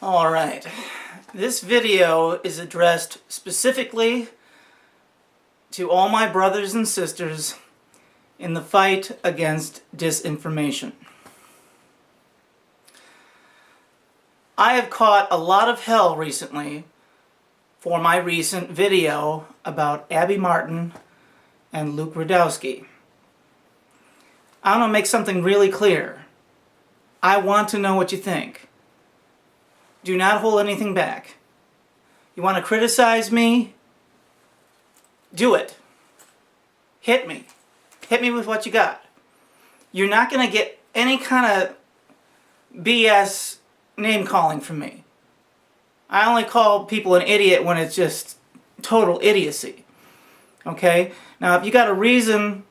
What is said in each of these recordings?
Alright, this video is addressed specifically to all my brothers and sisters in the fight against disinformation. I have caught a lot of hell recently for my recent video about Abby Martin and Luke Rudkowski. I want to make something really clear. I want to know what you think. Do not hold anything back. You want to criticize me? Do it. Hit me. Hit me with what you got. You're not going to get any kind of BS name calling from me. I only call people an idiot when it's just total idiocy. Okay? Now, if you got a reason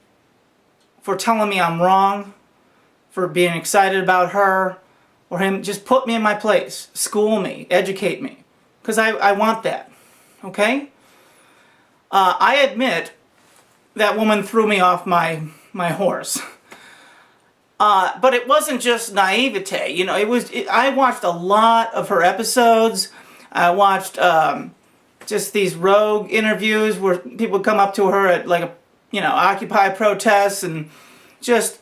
for telling me I'm wrong, for being excited about her or him, just put me in my place. School me. Educate me. Because I want that. Okay? I admit that woman threw me off my horse. But it wasn't just naivete. You know, I watched a lot of her episodes. I watched just these rogue interviews where people would come up to her at like Occupy protests and just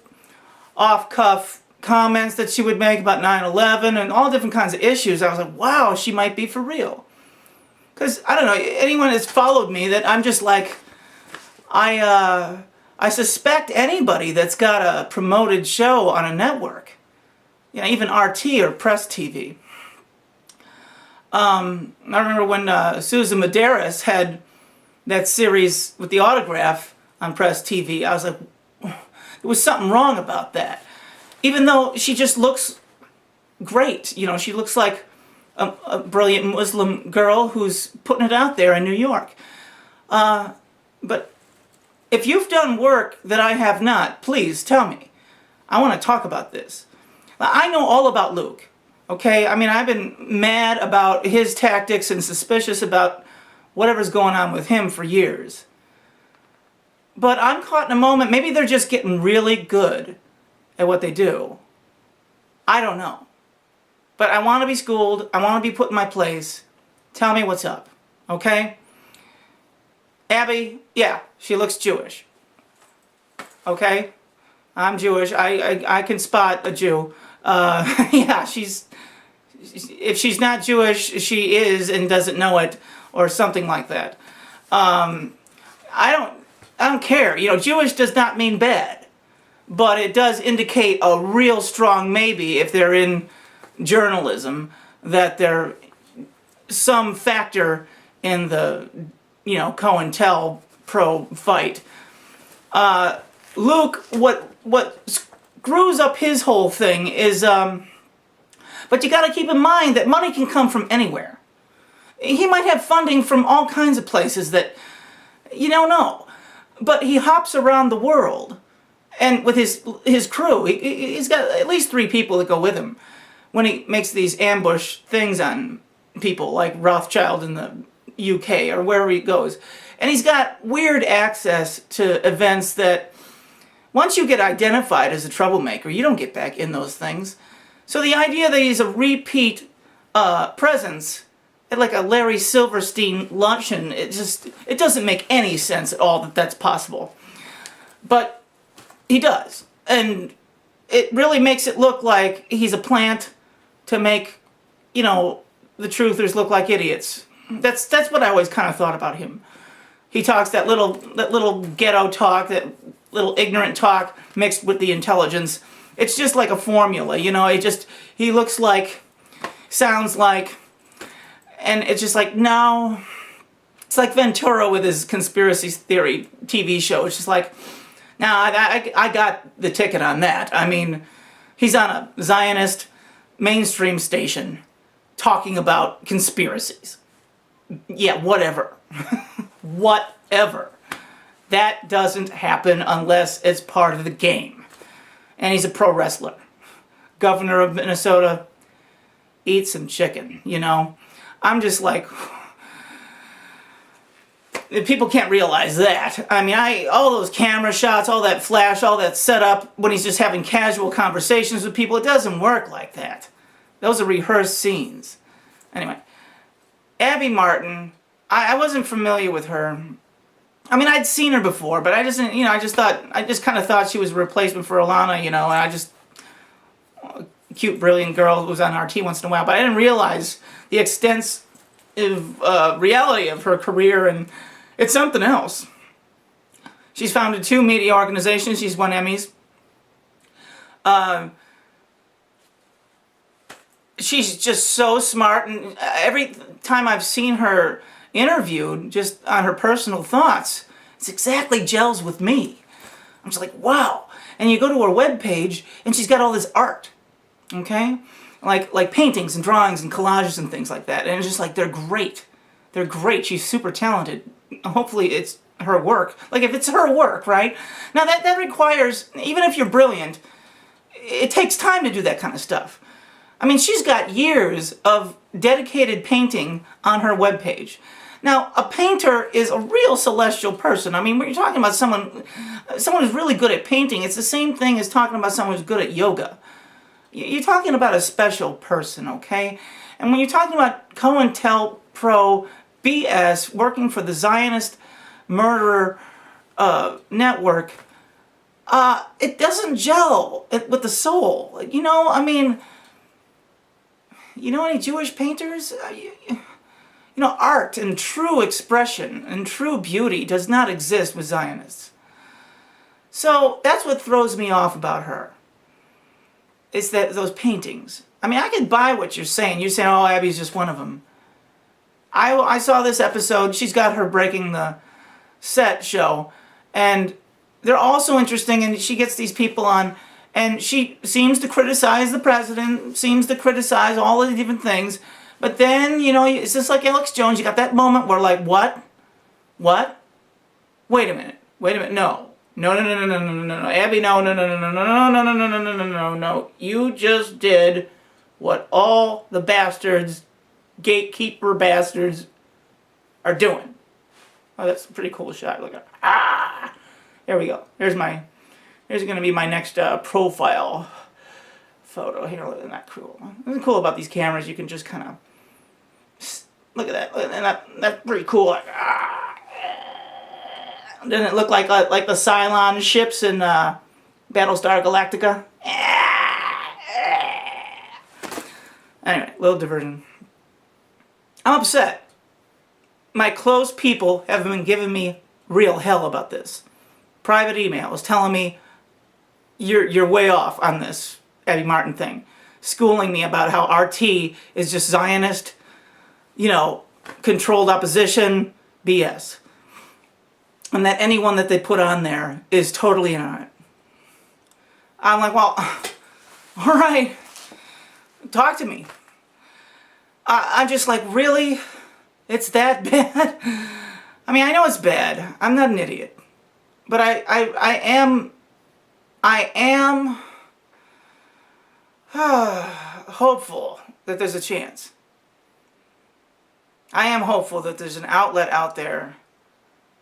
off-cuff comments that she would make about 9/11 and all different kinds of issues. I was like, wow, she might be for real. Because, I don't know, anyone that's followed me, that I'm just like, I suspect anybody that's got a promoted show on a network, you know, even RT or Press TV. I remember when Susan Medeiros had that series with the autograph on Press TV, I was like, there was something wrong about that. Even though she just looks great. You know, she looks like a brilliant Muslim girl who's putting it out there in New York. But if you've done work that I have not, please tell me. I want to talk about this. I know all about Luke. Okay? I mean, I've been mad about his tactics and suspicious about whatever's going on with him for years. But I'm caught in a moment, maybe they're just getting really good at what they do. I don't know. But I want to be schooled. I want to be put in my place. Tell me what's up. Okay? Abby, yeah, she looks Jewish. Okay? I'm Jewish. I can spot a Jew. Yeah, if she's not Jewish, she is and doesn't know it, or something like that. I don't care. You know, Jewish does not mean bad. But it does indicate a real strong maybe if they're in journalism, that they're some factor in the, cointelpro fight. Luke, what screws up his whole thing is, but you got to keep in mind that money can come from anywhere. He might have funding from all kinds of places that you don't know, but he hops around the world. And with his crew, he's got at least 3 people that go with him when he makes these ambush things on people like Rothschild in the UK or wherever he goes. And he's got weird access to events that once you get identified as a troublemaker, you don't get back in those things. So the idea that he's a repeat presence at like a Larry Silverstein luncheon, it doesn't make any sense at all that that's possible. But he does. And it really makes it look like he's a plant to make, the truthers look like idiots. That's what I always kind of thought about him. He talks that little ghetto talk, that little ignorant talk mixed with the intelligence. It's just like a formula, he looks like, sounds like, and it's just like, no. It's like Ventura with his conspiracy theory TV show. It's just like, now, I got the ticket on that. I mean, he's on a Zionist mainstream station talking about conspiracies. Yeah, whatever. Whatever. That doesn't happen unless it's part of the game. And he's a pro wrestler. Governor of Minnesota. Eat some chicken, I'm just like, people can't realize that. I mean, all those camera shots, all that flash, all that setup, when he's just having casual conversations with people, it doesn't work like that. Those are rehearsed scenes. Anyway, Abby Martin, I wasn't familiar with her. I mean, I'd seen her before, but I just, I just kind of thought she was a replacement for Alana, and I just, a cute, brilliant girl who was on RT once in a while, but I didn't realize the extensive reality of her career, and it's something else. She's founded 2 media organizations. She's won Emmys. She's just so smart, and every time I've seen her interviewed, just on her personal thoughts, it's exactly gels with me. I'm just like, wow. And you go to her webpage, and she's got all this art, okay? Like paintings and drawings and collages and things like that. And it's just like, they're great. They're great. She's super talented. Hopefully it's her work. Like, if it's her work, right? Now, that requires, even if you're brilliant, it takes time to do that kind of stuff. I mean, she's got years of dedicated painting on her webpage. Now, a painter is a real celestial person. I mean, when you're talking about someone who's really good at painting, it's the same thing as talking about someone who's good at yoga. You're talking about a special person, okay? And when you're talking about cointelpro BS working for the Zionist murderer network, it doesn't gel with the soul. I mean, you know any Jewish painters? Art and true expression and true beauty does not exist with Zionists. So that's what throws me off about her. It's those paintings. I mean, I could buy what you're saying. You're saying, oh, Abby's just one of them. I saw this episode. She's got her Breaking the Set show. And they're also interesting, and she gets these people on, and she seems to criticize the president, seems to criticize all of the different things. But then, it's just like Alex Jones. You got that moment where, like, what? What? Wait a minute. No. No. Abby, no. No. You just did what all the bastards, gatekeeper bastards, are doing. Oh, that's a pretty cool shot. Look at There we go. Here's going to be my next profile photo. Here, isn't that cool? What's cool about these cameras? You can just kind of look at that, and that's pretty cool. Like, doesn't it look like the Cylon ships in Battlestar Galactica? Anyway, little diversion. I'm upset. My close people have been giving me real hell about this. Private emails telling me you're way off on this Abby Martin thing, schooling me about how RT is just Zionist, controlled opposition, BS. And that anyone that they put on there is totally in on it. I'm like, well, all right, talk to me. I'm just like, really? It's that bad? I mean, I know it's bad. I'm not an idiot. But I am hopeful that there's a chance. I am hopeful that there's an outlet out there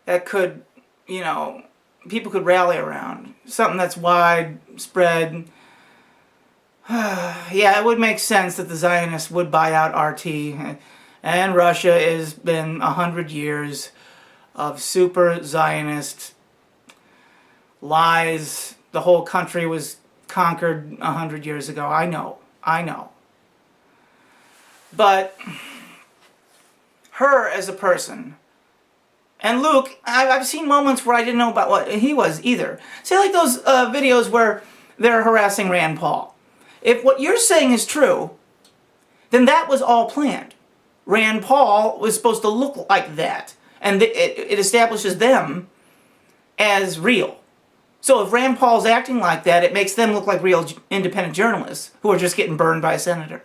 that could, people could rally around. Something that's widespread. Yeah, it would make sense that the Zionists would buy out RT. And Russia has been 100 years of super Zionist lies. The whole country was conquered 100 years ago. I know. But her as a person, and Luke, I've seen moments where I didn't know about what he was either. Say like those videos where they're harassing Rand Paul. If what you're saying is true, then that was all planned. Rand Paul was supposed to look like that, and it establishes them as real. So if Rand Paul's acting like that, it makes them look like real independent journalists who are just getting burned by a senator.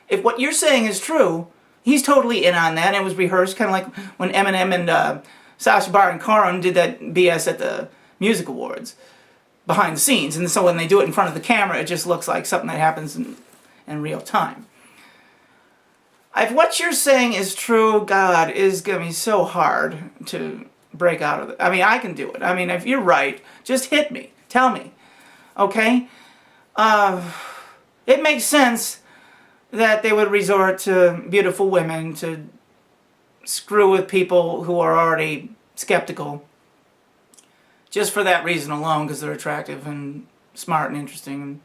If what you're saying is true, he's totally in on that. It was rehearsed, kind of like when Eminem and Sacha Baron Cohen did that BS at the music awards, behind the scenes. And so when they do it in front of the camera, it just looks like something that happens in real time. If what you're saying is true, God, is going to be so hard to break out of it. I mean, I can do it. I mean, if you're right, just hit me. Tell me. Okay? It makes sense that they would resort to beautiful women to screw with people who are already skeptical, just for that reason alone, because they're attractive and smart and interesting.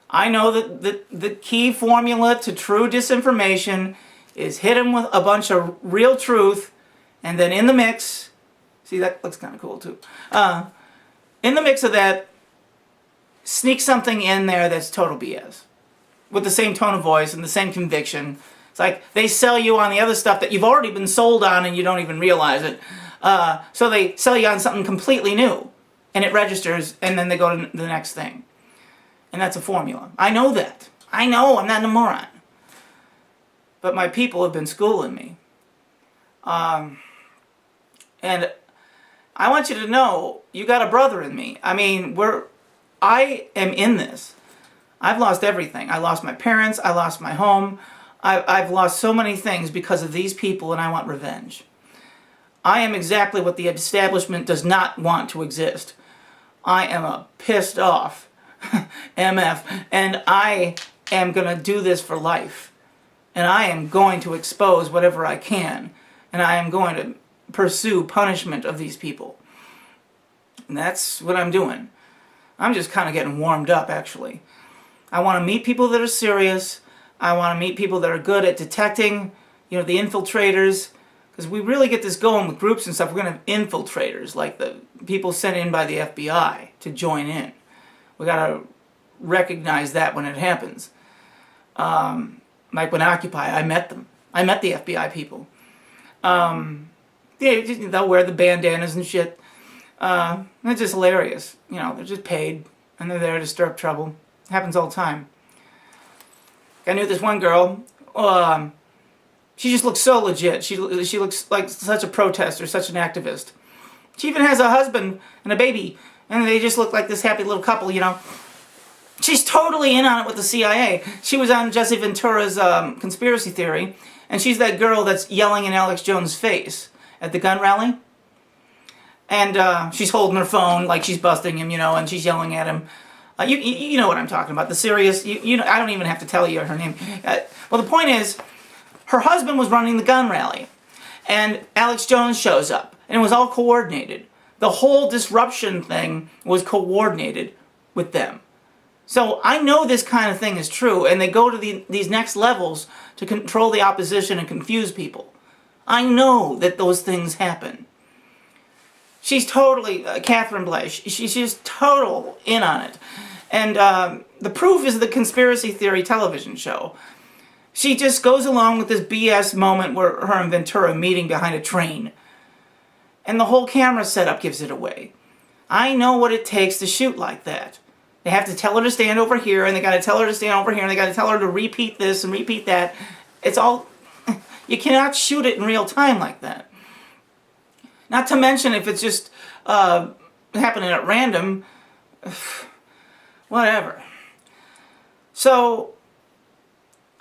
I know that the key formula to true disinformation is hit them with a bunch of real truth, and then in the mix, see, that looks kind of cool too, in the mix of that, sneak something in there that's total BS, with the same tone of voice and the same conviction. It's like they sell you on the other stuff that you've already been sold on and you don't even realize it. So they sell you on something completely new, and it registers, and then they go to the next thing. And that's a formula. I know that. I know, I'm not a moron. But my people have been schooling me. And I want you to know, you got a brother in me. I mean, I am in this. I've lost everything. I lost my parents. I lost my home. I've lost so many things because of these people, and I want revenge. I am exactly what the establishment does not want to exist. I am a pissed off MF, and I am going to do this for life. And I am going to expose whatever I can, and I am going to pursue punishment of these people. And that's what I'm doing. I'm just kind of getting warmed up, actually. I want to meet people that are serious. I want to meet people that are good at detecting, the infiltrators. Because we really get this going with groups and stuff. We're going to have infiltrators, like the people sent in by the FBI to join in. We got to recognize that when it happens. Like when Occupy, I met them. I met the FBI people. They'll wear the bandanas and shit. They're just hilarious. They're just paid, and they're there to stir up trouble. It happens all the time. I knew this one girl. She just looks so legit. She looks like such a protester, such an activist. She even has a husband and a baby, and they just look like this happy little couple, She's totally in on it with the CIA. She was on Jesse Ventura's conspiracy theory, and she's that girl that's yelling in Alex Jones' face at the gun rally. And she's holding her phone like she's busting him, and she's yelling at him. You know what I'm talking about. The serious, I don't even have to tell you her name. Well, the point is, her husband was running the gun rally, and Alex Jones shows up, and it was all coordinated. The whole disruption thing was coordinated with them. So I know this kind of thing is true, and they go to these next levels to control the opposition and confuse people. I know that those things happen. She's totally, Catherine Blay, she's just total in on it. And the proof is the conspiracy theory television show. She just goes along with this BS moment where her and Ventura meeting behind a train. And the whole camera setup gives it away. I know what it takes to shoot like that. They have to tell her to stand over here, and they got to tell her to stand over here, and they got to tell her to repeat this and repeat that. It's all... You cannot shoot it in real time like that. Not to mention if it's just happening at random. Whatever. So,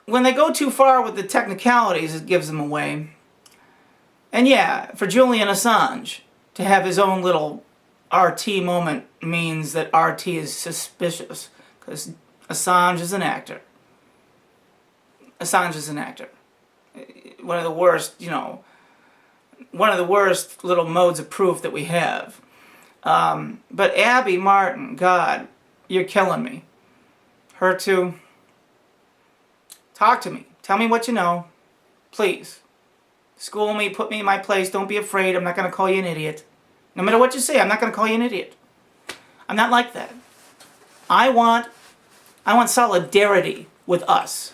when they go too far with the technicalities, it gives them away. And yeah, for Julian Assange to have his own little RT moment means that RT is suspicious, because Assange is an actor. Assange is an actor. One of the worst, one of the worst little modes of proof that we have. But Abby Martin, God, you're killing me. Her too. Talk to me. Tell me what you know. Please. School me, put me in my place. Don't be afraid. I'm not going to call you an idiot. No matter what you say, I'm not going to call you an idiot. I'm not like that. I want solidarity with us.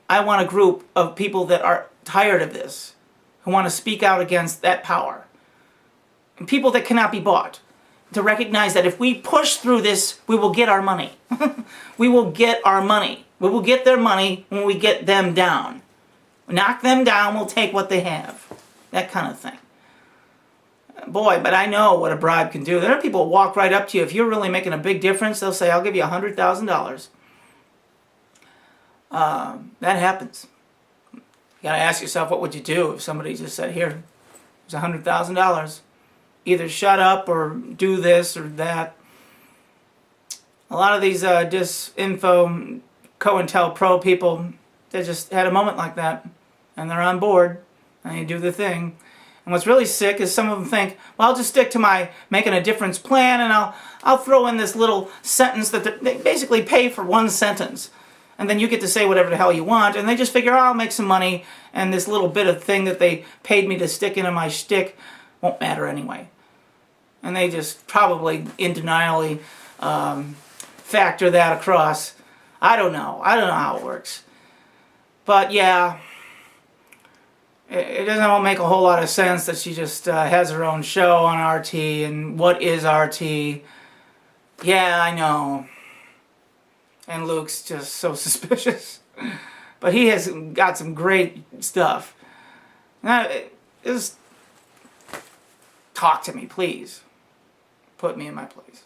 I want a group of people that are tired of this, who want to speak out against that power. And people that cannot be bought. To recognize that if we push through this, we will get our money. We will get our money. We will get their money when we get them down. Knock them down, we'll take what they have. That kind of thing. Boy, but I know what a bribe can do. There are people who walk right up to you. If you're really making a big difference, they'll say, I'll give you $100,000. That happens. You gotta ask yourself, what would you do if somebody just said, here, there's $100,000. Either shut up or do this or that. A lot of these disinfo, cointelpro people, they just had a moment like that, and they're on board, and they do the thing. And what's really sick is some of them think, well, I'll just stick to my making a difference plan, and I'll throw in this little sentence that they basically pay for one sentence. And then you get to say whatever the hell you want, and they just figure, oh, I'll make some money, and this little bit of thing that they paid me to stick into my shtick won't matter anyway. And they just probably in denially factor that across. I don't know how it works. But yeah, it doesn't make a whole lot of sense that she just has her own show on RT, and what is RT? Yeah, I know. And Luke's just so suspicious. But he has got some great stuff. Now, just talk to me, please. Put me in my place.